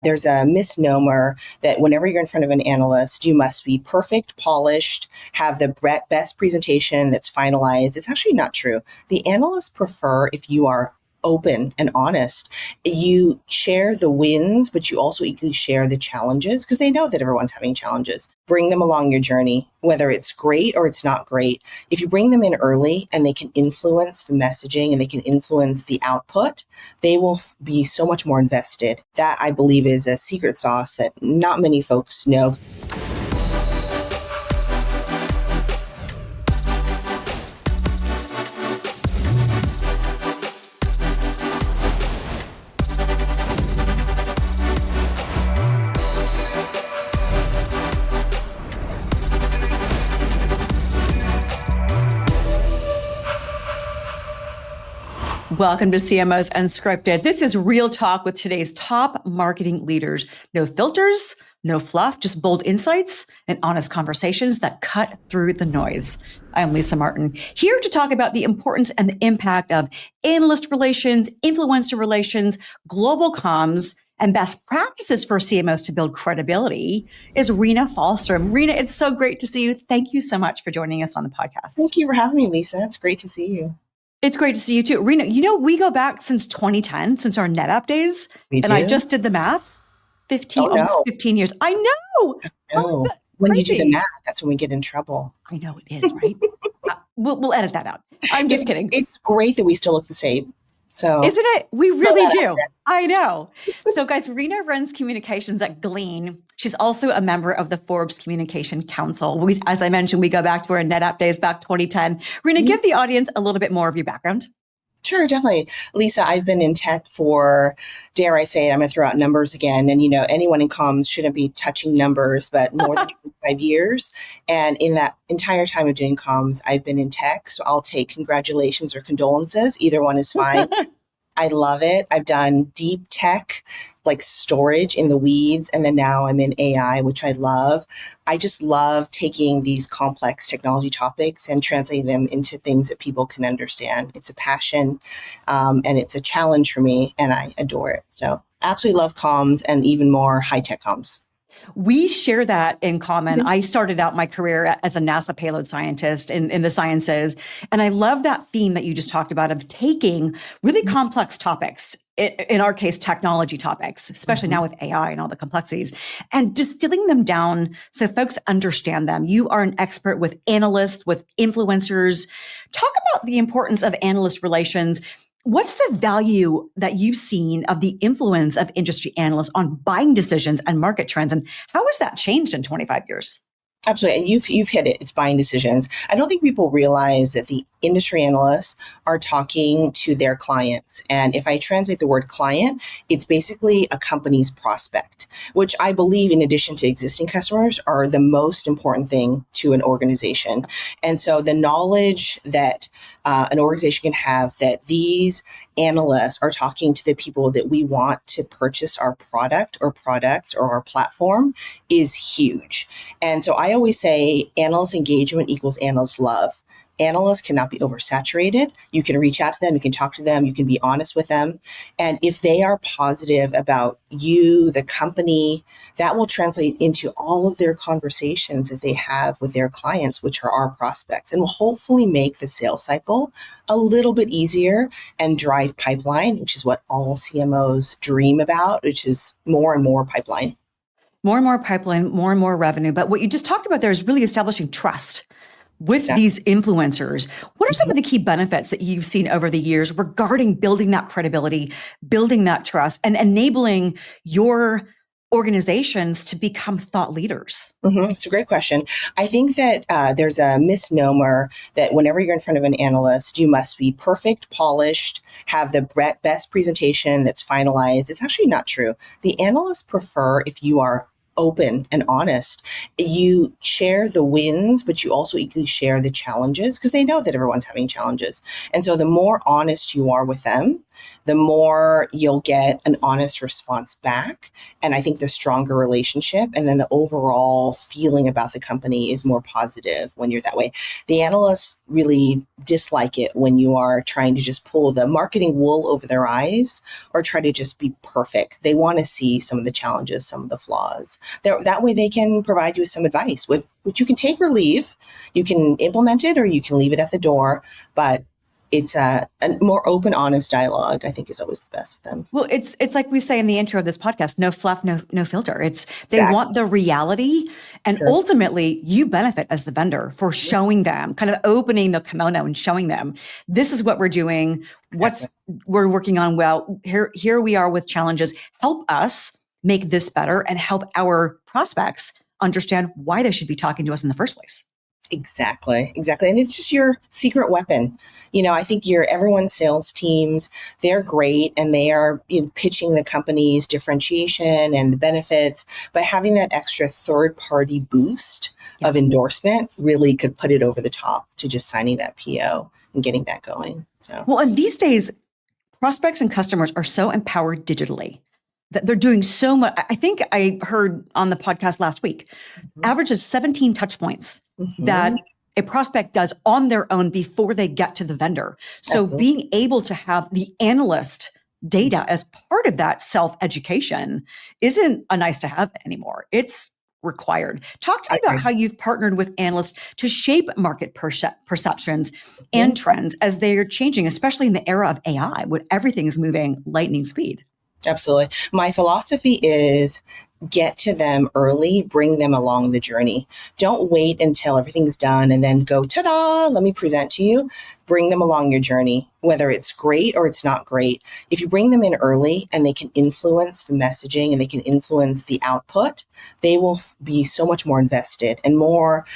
There's a misnomer that whenever you're in front of an analyst, you must be perfect, polished, have the best presentation that's finalized. It's actually not true. The analysts prefer if you are open and honest. You share the wins, but you also equally share the challenges because they know that everyone's having challenges. Bring them along your journey, whether it's great or it's not great. If you bring them in early and they can influence the messaging and they can influence the output, they will be so much more invested. That, I believe, is a secret sauce that not many folks know. Welcome to CMOs Unscripted. This is real talk with today's top marketing leaders. No filters, no fluff, just bold insights and honest conversations that cut through the noise. I'm Lisa Martin, here to talk about the importance and the impact of analyst relations, influencer relations, global comms, and best practices for CMOs to build credibility is Rena Fallstrom. Rena, it's so great to see you. Thank you so much for joining us on the podcast. Thank you for having me, Lisa. It's great to see you. It's great to see you too. Rena, we go back since 2010, since our NetApp days. I just did the math. 15 years. I know. No. When you do the math, that's when we get in trouble. I know it is, right? We'll edit that out. I'm just kidding. It's great that we still look the same. So, isn't it? We really do. I know. So guys, Rena runs communications at Glean. She's also a member of the Forbes Communications Council. As I mentioned, we go back to our NetApp days back 2010. Rena, give the audience a little bit more of your background. Sure, definitely. Lisa, I've been in tech for, dare I say it, I'm going to throw out numbers again. And, anyone in comms shouldn't be touching numbers, but more than 25 years. And in that entire time of doing comms, I've been in tech. So I'll take congratulations or condolences. Either one is fine. I love it. I've done deep tech, like storage in the weeds. And then now I'm in AI, which I love. I just love taking these complex technology topics and translating them into things that people can understand. It's a passion and it's a challenge for me, and I adore it. So absolutely love comms and even more high-tech comms. We share that in common. I started out my career as a NASA payload scientist in the sciences. And I love that theme that you just talked about of taking really complex topics, in our case, technology topics, especially now with AI and all the complexities, and distilling them down so folks understand them. You are an expert with analysts, with influencers. Talk about the importance of analyst relations. What's the value that you've seen of the influence of industry analysts on buying decisions and market trends? And how has that changed in 25 years? Absolutely. And you've hit it. It's buying decisions. I don't think people realize that the industry analysts are talking to their clients. And if I translate the word client, it's basically a company's prospect, which I believe, in addition to existing customers, are the most important thing to an organization. And so the knowledge that an organization can have that these analysts are talking to the people that we want to purchase our product or products or our platform is huge. And so I always say analyst engagement equals analyst love. Analysts cannot be oversaturated. You can reach out to them, you can talk to them, you can be honest with them. And if they are positive about you, the company, that will translate into all of their conversations that they have with their clients, which are our prospects, and will hopefully make the sales cycle a little bit easier and drive pipeline, which is what all CMOs dream about, which is more and more pipeline. More and more pipeline, more and more revenue. But what you just talked about there is really establishing trust with these influencers. What are some of the key benefits that you've seen over the years regarding building that credibility, building that trust, and enabling your organizations to become thought leaders? It's a great question. I think that there's a misnomer that whenever you're in front of an analyst, you must be perfect, polished, have the best presentation that's finalized. It's actually not true. The analysts prefer if you are open and honest. You share the wins, but you also equally share the challenges because they know that everyone's having challenges. And so the more honest you are with them, the more you'll get an honest response back. And I think the stronger relationship and then the overall feeling about the company is more positive when you're that way. The analysts really dislike it when you are trying to just pull the marketing wool over their eyes or try to just be perfect. They want to see some of the challenges, some of the flaws. That way they can provide you with some advice, which you can take or leave. You can implement it or you can leave it at the door, but it's a more open, honest dialogue, I think, is always the best with them. Well, it's like we say in the intro of this podcast, no fluff, no filter. They Exactly. want the reality, and Sure. Ultimately you benefit as the vendor for showing them, kind of opening the kimono and showing them, this is what we're doing, Exactly. what we're working on. Well, here we are with challenges. Help us make this better and help our prospects understand why they should be talking to us in the first place. Exactly. And it's just your secret weapon. I think everyone's sales teams, they're great and they are pitching the company's differentiation and the benefits, but having that extra third party boost of endorsement really could put it over the top to just signing that PO and getting that going. So, well, and these days, prospects and customers are so empowered digitally that they're doing so much. I think I heard on the podcast last week, average is 17 touch points that a prospect does on their own before they get to the vendor. So being able to have the analyst data as part of that self-education isn't a nice to have anymore. It's required. Talk to me about how you've partnered with analysts to shape market perceptions and trends as they are changing, especially in the era of AI, when everything is moving lightning speed. Absolutely. My philosophy is get to them early, bring them along the journey. Don't wait until everything's done and then go, ta-da, let me present to you. Bring them along your journey, whether it's great or it's not great. If you bring them in early and they can influence the messaging and they can influence the output, they will be so much more invested and more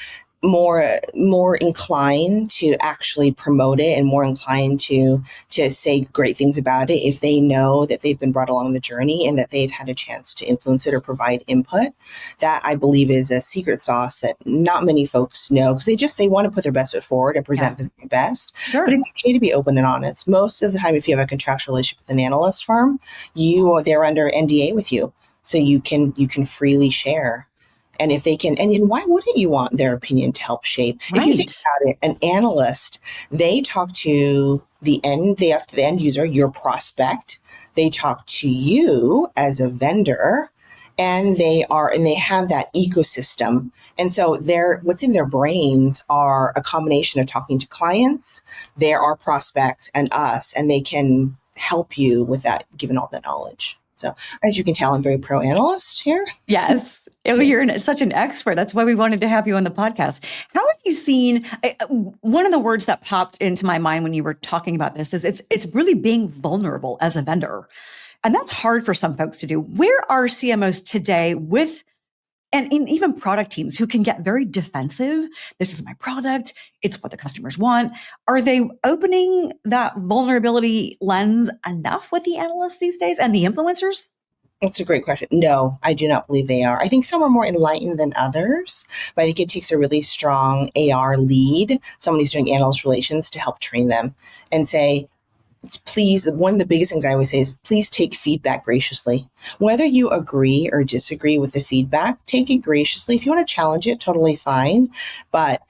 inclined to actually promote it and more inclined to say great things about it if they know that they've been brought along the journey and that they've had a chance to influence it or provide input. That, I believe, is a secret sauce that not many folks know because they want to put their best foot forward and present the best. Sure. But it's okay to be open and honest. Most of the time, if you have a contractual relationship with an analyst firm, they're under NDA with you, so you can freely share. And if they can, and why wouldn't you want their opinion to help shape? Right. If you think about it, an analyst, they talk to the end user, your prospect. They talk to you as a vendor, and they have that ecosystem. And so what's in their brains are a combination of talking to clients, there are prospects, and us, and they can help you with that, given all the knowledge. So as you can tell, I'm very pro analyst here. Yes. You're such an expert. That's why we wanted to have you on the podcast. How have you seen, one of the words that popped into my mind when you were talking about this is it's really being vulnerable as a vendor. And that's hard for some folks to do. Where are CMOs today and even product teams who can get very defensive? This is my product. It's what the customers want. Are they opening that vulnerability lens enough with the analysts these days and the influencers? That's a great question. No, I do not believe they are. I think some are more enlightened than others, but I think it takes a really strong AR lead, someone who's doing analyst relations, to help train them and say, please, one of the biggest things I always say is please take feedback graciously. Whether you agree or disagree with the feedback, take it graciously. If you want to challenge it, totally fine. But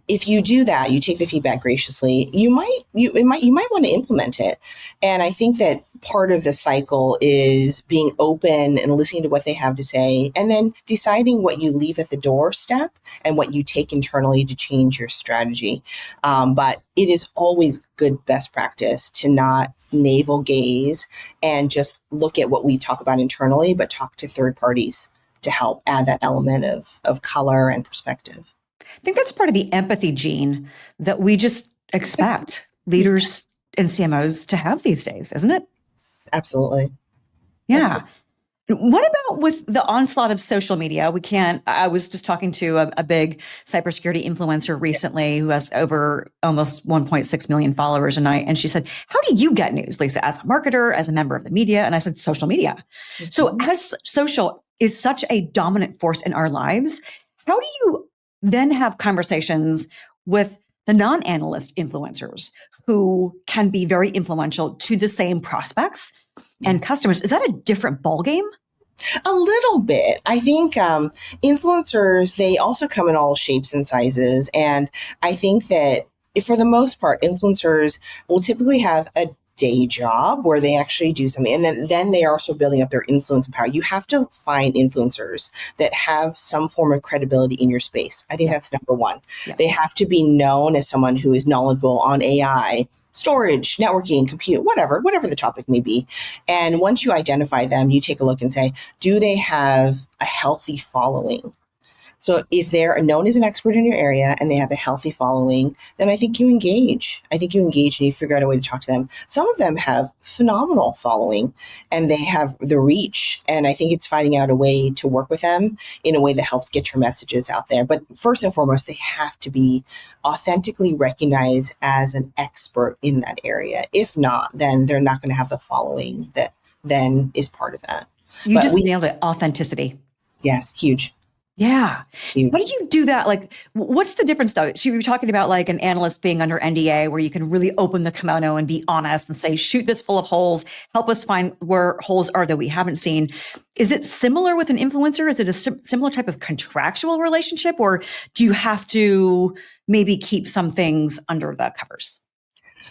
if you do that, you take the feedback graciously, you might want to implement it. And I think that part of the cycle is being open and listening to what they have to say, and then deciding what you leave at the doorstep and what you take internally to change your strategy. But it is always good best practice to not navel gaze and just look at what we talk about internally, but talk to third parties to help add that element of color and perspective. I think that's part of the empathy gene that we just expect leaders and CMOs to have these days, isn't it? Absolutely. Yeah. Absolutely. What about with the onslaught of social media? I was just talking to a big cybersecurity influencer recently who has over almost 1.6 million followers. And she said, how do you get news, Lisa, as a marketer, as a member of the media? And I said, social media. Mm-hmm. So as social is such a dominant force in our lives, how do you then have conversations with the non-analyst influencers who can be very influential to the same prospects and customers. Is that a different ballgame? A little bit. I think influencers, they also come in all shapes and sizes. And I think that for the most part, influencers will typically have a day job where they actually do something. And then they are also building up their influence and power. You have to find influencers that have some form of credibility in your space. I think that's number one. They have to be known as someone who is knowledgeable on AI, storage, networking, compute, whatever the topic may be. And once you identify them, you take a look and say, do they have a healthy following? So if they're known as an expert in your area and they have a healthy following, then I think you engage. I think you engage and you figure out a way to talk to them. Some of them have phenomenal following and they have the reach. And I think it's finding out a way to work with them in a way that helps get your messages out there. But first and foremost, they have to be authentically recognized as an expert in that area. If not, then they're not going to have the following that then is part of that. You just nailed it. Authenticity. Yes, huge. Yeah. Huge. When you do that, like, what's the difference though? So you were talking about like an analyst being under NDA where you can really open the kimono and be honest and say, shoot this full of holes, help us find where holes are that we haven't seen. Is it similar with an influencer? Is it a similar type of contractual relationship, or do you have to maybe keep some things under the covers?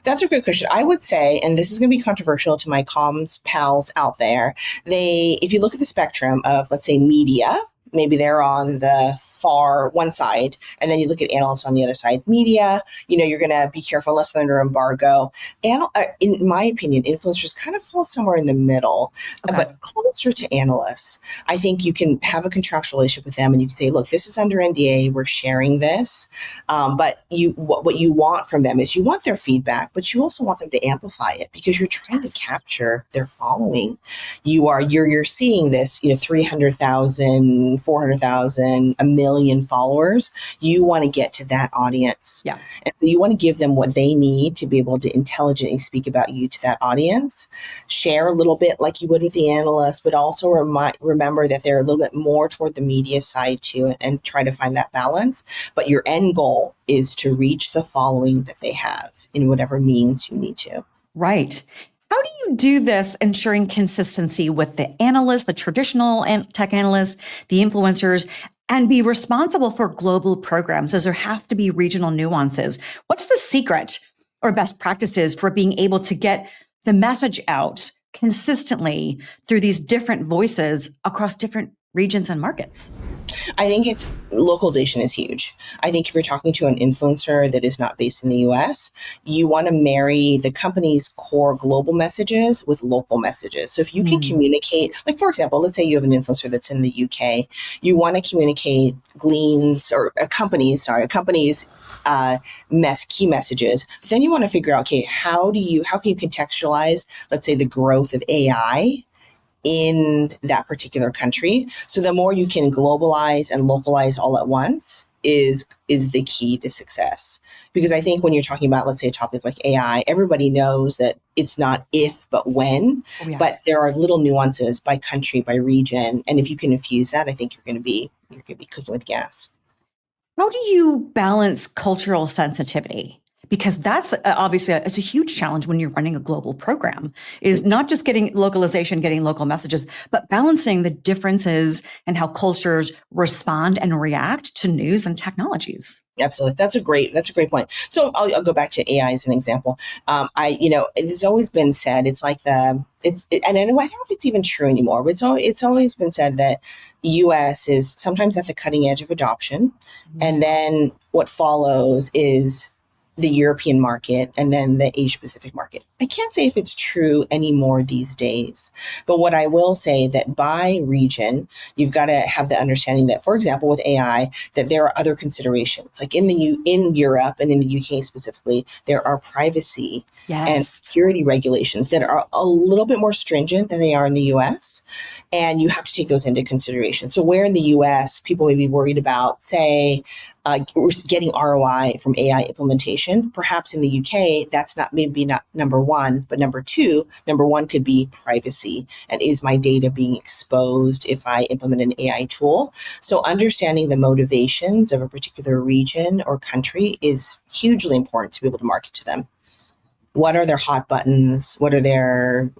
That's a good question. I would say, and this is going to be controversial to my comms pals out there, if you look at the spectrum of, let's say, media, maybe they're on the far one side, and then you look at analysts on the other side. Media, you're going to be careful unless they're under embargo. In my opinion, influencers kind of fall somewhere in the middle, but closer to analysts. I think you can have a contractual relationship with them, and you can say, look, this is under NDA. We're sharing this. But what you want from them is you want their feedback, but you also want them to amplify it because you're trying to capture their following. You're seeing this, 300,000, 400,000, 1 million followers. You want to get to that audience. Yeah. And so you want to give them what they need to be able to intelligently speak about you to that audience. Share a little bit like you would with the analyst, but also remember that they're a little bit more toward the media side too, and try to find that balance. But your end goal is to reach the following that they have in whatever means you need to. Right. How do you do this, ensuring consistency with the analysts, the traditional tech analysts, the influencers, and be responsible for global programs? Does there have to be regional nuances? What's the secret or best practices for being able to get the message out consistently through these different voices across different regions and markets? I think localization is huge. I think if you're talking to an influencer that is not based in the US, you want to marry the company's core global messages with local messages. So if you can communicate, like for example, let's say you have an influencer that's in the UK, you want to communicate Glean's or a company's key messages, but then you want to figure out, okay, how can you contextualize, let's say, the growth of AI in that particular country. So the more you can globalize and localize all at once is the key to success. Because I think when you're talking about, let's say, a topic like AI, everybody knows that it's not if, but when. Oh, yeah. But there are little nuances by country, by region. And if you can infuse that, I think you're going to be cooking with gas. How do you balance cultural sensitivity? Because that's obviously it's a huge challenge when you're running a global program, is not just getting localization, getting local messages, but balancing the differences and how cultures respond and react to news and technologies. Absolutely. That's a great point. So I'll go back to AI as an example. It's always been said, and I don't know if it's even true anymore, but it's always been said that US is sometimes at the cutting edge of adoption. And then what follows is the European market and then the Asia Pacific market. I can't say if it's true anymore these days, but what I will say that by region, you've got to have the understanding that, for example, with AI, that there are other considerations. Like in Europe and in the UK specifically, there are privacy and security regulations that are a little bit more stringent than they are in the US. And you have to take those into consideration. So where in the US, people may be worried about, say, getting ROI from AI implementation, perhaps in the UK, that's not number one, but number one could be privacy. And is my data being exposed if I implement an AI tool? So understanding the motivations of a particular region or country is hugely important to be able to market to them. what are their hot buttons? What are their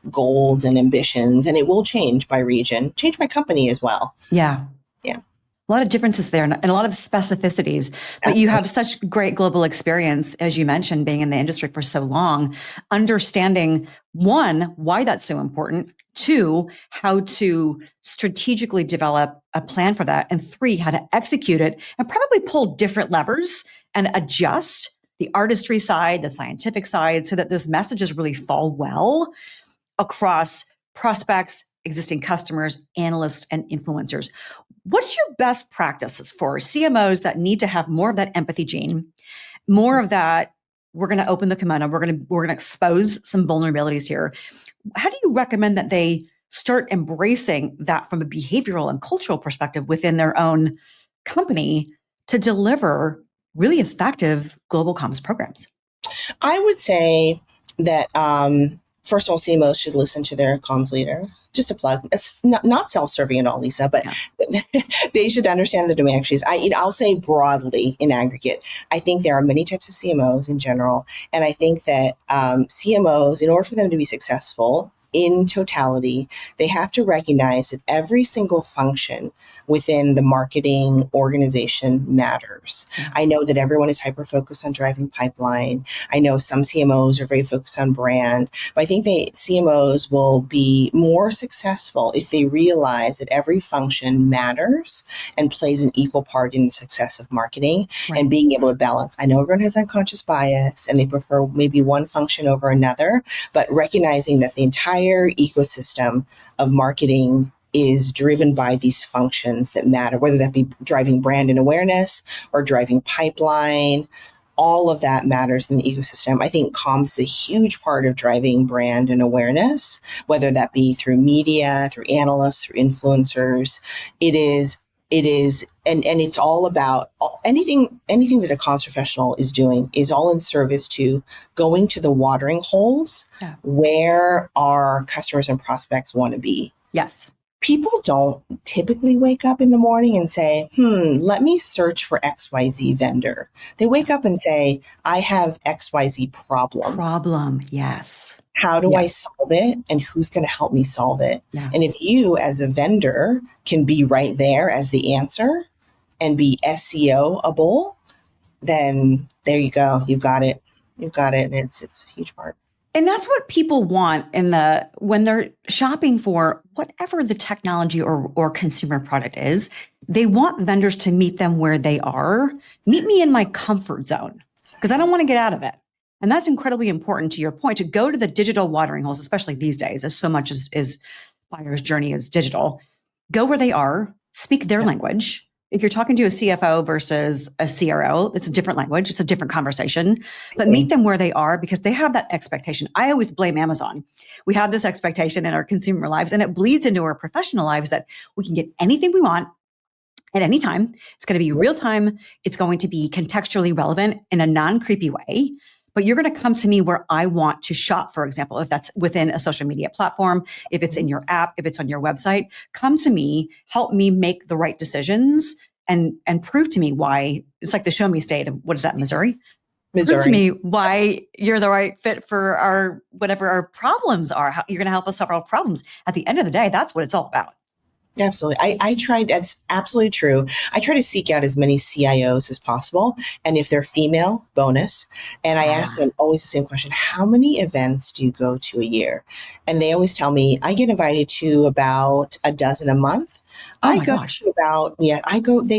goals and ambitions? And it will change by region, change by company as well. Yeah. Yeah. A lot of differences there and a lot of specificities, but you have such great global experience, as you mentioned, being in the industry for so long, understanding one, why that's so important, two, how to strategically develop a plan for that, and three, how to execute it and probably pull different levers and adjust the artistry side, the scientific side, so that those messages really fall well across prospects, existing customers, analysts, and influencers. What's your best practices for CMOs that need to have more of that empathy gene, more of that? We're going to open the kimono. We're going to expose some vulnerabilities here. How do you recommend that they start embracing that from a behavioral and cultural perspective within their own company to deliver really effective global comms programs? I would say that first of all, CMOs should listen to their comms leader. Just a plug. It's not self-serving at all, Lisa, but they should understand the domain expertise. I'll say broadly in aggregate, I think there are many types of CMOs in general. And I think that CMOs, in order for them to be successful in totality, they have to recognize that every single function within the marketing organization matters. I know that everyone is hyper-focused on driving pipeline. I know some CMOs are very focused on brand, but I think CMOs will be more successful if they realize that every function matters and plays an equal part in the success of marketing and being able to balance. I know everyone has unconscious bias and they prefer maybe one function over another, but recognizing that the entire ecosystem of marketing is driven by these functions that matter, whether that be driving brand and awareness or driving pipeline. All of that matters in the ecosystem. I think comms is a huge part of driving brand and awareness, whether that be through media, through analysts, through influencers. It is, and it's all about anything that a comms professional is doing is all in service to going to the watering holes where our customers and prospects want to be. Yes. People don't typically wake up in the morning and say, let me search for XYZ vendor. They wake up and say, I have XYZ problem. Yes. How do I solve it? And who's going to help me solve it? Yeah. And if you as a vendor can be right there as the answer and be SEO-able, then there you go. You've got it. And it's a huge part. And that's what people want when they're shopping for whatever the technology or consumer product is. They want vendors to meet them where they are. Meet me in my comfort zone because I don't want to get out of it. And that's incredibly important to your point, to go to the digital watering holes, especially these days, as so much as buyer's journey is digital. Go where they are, speak their language. If you're talking to a CFO versus a CRO, it's a different language. It's a different conversation, but meet them where they are because they have that expectation. I always blame Amazon. We have this expectation in our consumer lives and it bleeds into our professional lives that we can get anything we want at any time. It's going to be real time. It's going to be contextually relevant in a non-creepy way. But you're going to come to me where I want to shop, for example, if that's within a social media platform, if it's in your app, if it's on your website, come to me, help me make the right decisions and prove to me why. It's like the show me state of, what is that, Missouri? Prove to me why you're the right fit for our, whatever our problems are. How you're going to help us solve our problems. At the end of the day, that's what it's all about. Absolutely. I tried, that's absolutely true. I try to seek out as many CIOs as possible. And if they're female, bonus. And I ask them always the same question, how many events do you go to a year? And they always tell me, I get invited to about a dozen a month. They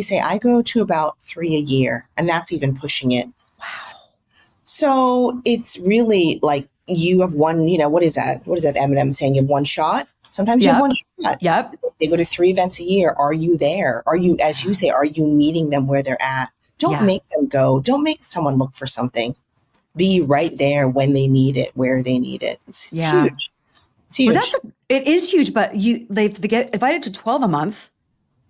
say I go to about 3 a year, and that's even pushing it. Wow. So it's really like you have one, what is that? What is that Eminem saying? You have one shot? Sometimes you have one shot. Yep. They go to 3 events a year. Are you there? Are you, as you say, are you meeting them where they're at? Don't make them go. Don't make someone look for something. Be right there when they need it, where they need it. It's huge. It's huge. Well, it is huge, but they get invited to 12 a month,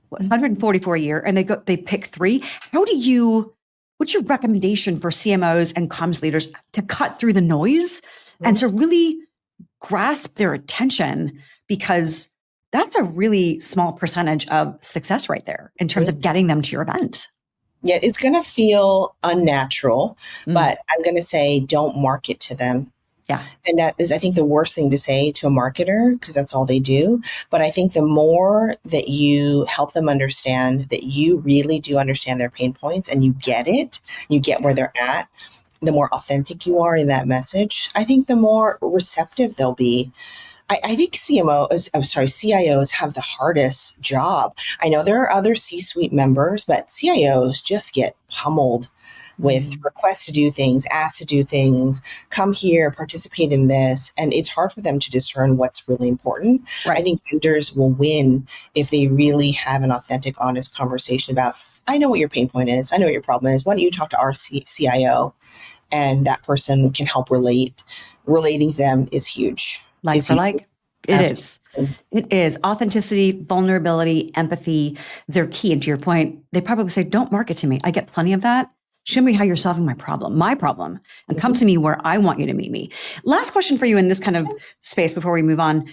144 a year, and they pick 3. What's your recommendation for CMOs and comms leaders to cut through the noise and to really grasp their attention? Because that's a really small percentage of success right there in terms of getting them to your event. Yeah, it's going to feel unnatural, Mm, but I'm going to say don't market to them. yeah. And that is, I think, the worst thing to say to a marketer because that's all they do. But I think the more that you help them understand that you really do understand their pain points and you get it, you get where they're at, the more authentic you are in that message, I think the more receptive they'll be. I think CIOs have the hardest job. I know there are other C-suite members, but CIOs just get pummeled with Mm, requests to do things, asked to do things, come here, participate in this. And it's hard for them to discern what's really important. I right. think vendors will win if they really have an authentic, honest conversation about, I know what your pain point is. I know what your problem is. Why don't you talk to our CIO? And that person can help relate. Relating to them is huge. Like Is for huge. like. It is. Absolutely. It is. Authenticity, vulnerability, empathy, they're key. And to your point, they probably say, don't market to me. I get plenty of that. Show me how you're solving my problem, and come Mhm. to me where I want you to meet me. Last question for you in this kind of space before we move on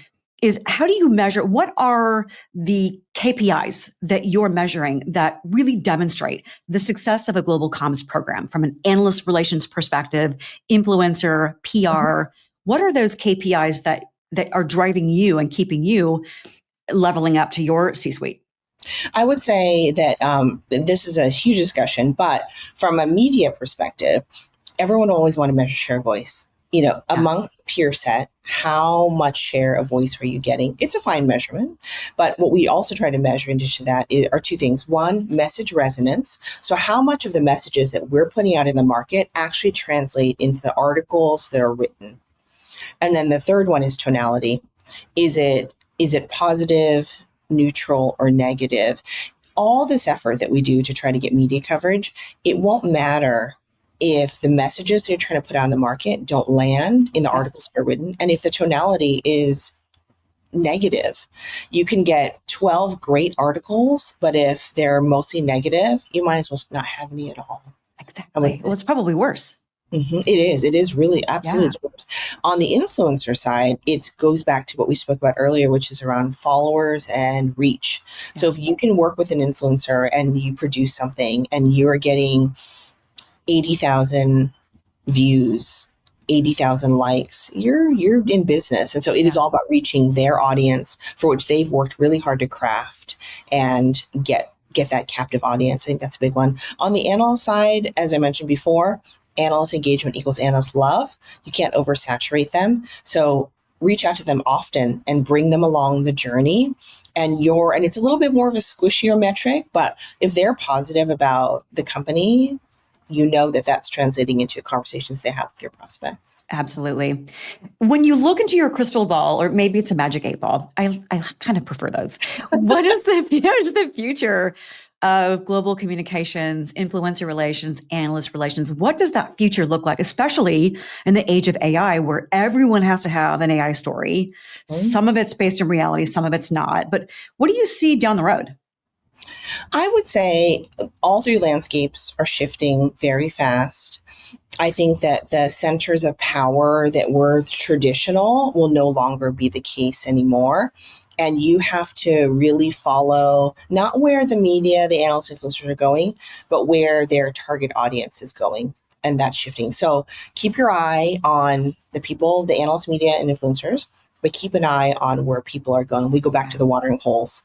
is how do you measure, what are the KPIs that you're measuring that really demonstrate the success of a global comms program from an analyst relations perspective, influencer, PR? What are those KPIs that are driving you and keeping you leveling up to your C-suite? I would say that this is a huge discussion, but from a media perspective, everyone always want to measure share of voice. Yeah. Amongst the peer set, how much share of voice are you getting? It's a fine measurement, but what we also try to measure in addition to that are two things. One, message resonance. So how much of the messages that we're putting out in the market actually translate into the articles that are written? And then the third one is tonality. Is it positive, neutral, or negative? All this effort that we do to try to get media coverage, it won't matter if the messages they're trying to put out in the market don't land in the Yeah. articles that are written, and if the tonality is negative. You can get 12 great articles, but if they're mostly negative, you might as well not have any at all, I would Exactly. Well, say. it's probably worse. It is. It is really absolutely Yeah. it's worse. On the influencer side, it goes back to what we spoke about earlier, which is around followers and reach. So Yeah. if you can work with an influencer and you produce something and you're getting 80,000 views, 80,000 likes, you're in business. And so it is Yeah. all about reaching their audience for which they've worked really hard to craft and get that captive audience. I think that's a big one. On the analyst side, as I mentioned before, analyst engagement equals analyst love. You can't oversaturate them. So reach out to them often and bring them along the journey. And it's a little bit more of a squishier metric, but if they're positive about the company, you know that that's translating into conversations they have with your prospects. Absolutely. When you look into your crystal ball, or maybe it's a magic eight ball, I kind of prefer those. What is the future of global communications, influencer relations, analyst relations? What does that future look like, especially in the age of AI, where everyone has to have an AI story? Some of it's based in reality, some of it's not. But what do you see down the road? I would say all three landscapes are shifting very fast. I think that the centers of power that were traditional will no longer be the case anymore. And you have to really follow not where the media, the analysts, influencers are going, but where their target audience is going. And that's shifting. So keep your eye on the people, the analysts, media, and influencers, but keep an eye on where people are going. We go back Yeah. to the watering holes.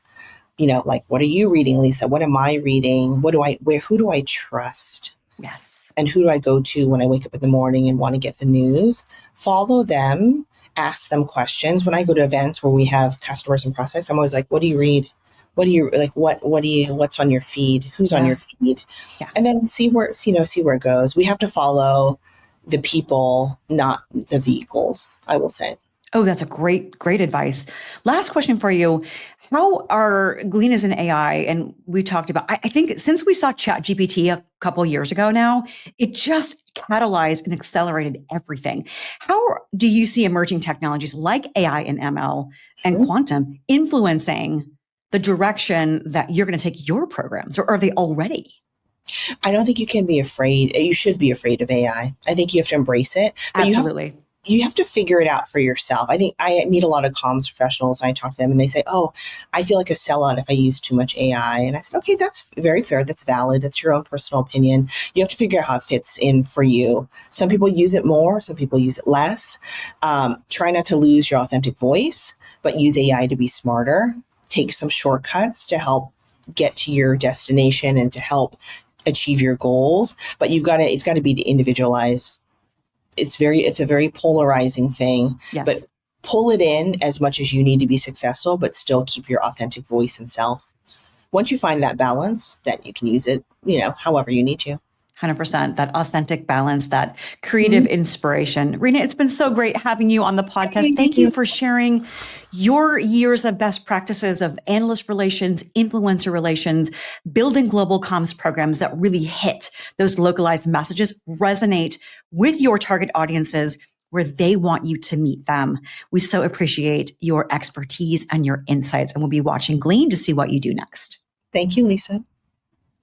Like, what are you reading, Lisa? What am I reading? Who do I trust? Yes. And who do I go to when I wake up in the morning and want to get the news? Follow them, ask them questions. When I go to events where we have customers and prospects, I'm always like, what do you read? What do you like? What's on your feed? Who's on your Yeah. feed? Yeah. And then see where it goes. We have to follow the people, not the vehicles, I will say. Oh, that's a great advice. Last question for you. How are Glean is an AI? And we talked about, I think since we saw Chat GPT a couple of years ago now, it just catalyzed and accelerated everything. How do you see emerging technologies like AI and ML and Mhm. quantum influencing the direction that you're going to take your programs, or are they already? I don't think you can be afraid. You should be afraid of AI. I think you have to embrace it, but Absolutely. you have to figure it out for yourself. I think I meet a lot of comms professionals and I talk to them and they say, oh, I feel like a sellout if I use too much AI. And I said, okay, that's very fair. That's valid. That's your own personal opinion. You have to figure out how it fits in for you. Some people use it more. Some people use it less. Try not to lose your authentic voice, but use AI to be smarter. Take some shortcuts to help get to your destination and to help achieve your goals. But it's got to be the individualized. It's a very polarizing thing, Yes. but pull it in as much as you need to be successful, but still keep your authentic voice and self. Once you find that balance, then you can use it, however you need to. 100%, that authentic balance, that creative inspiration. Rena, it's been so great having you on the podcast. Thank you for sharing your years of best practices of analyst relations, influencer relations, building global comms programs that really hit those localized messages, resonate with your target audiences where they want you to meet them. We so appreciate your expertise and your insights, and we'll be watching Glean to see what you do next. Thank you, Lisa.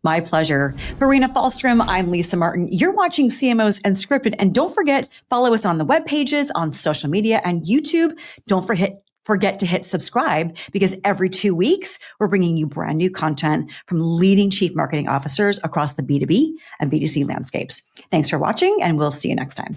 My pleasure. For Rena Fallstrom, I'm Lisa Martin. You're watching CMOs Unscripted. And don't forget, follow us on the web pages, on social media, and YouTube. Don't forget to hit subscribe, because every 2 weeks, we're bringing you brand new content from leading chief marketing officers across the B2B and B2C landscapes. Thanks for watching, and we'll see you next time.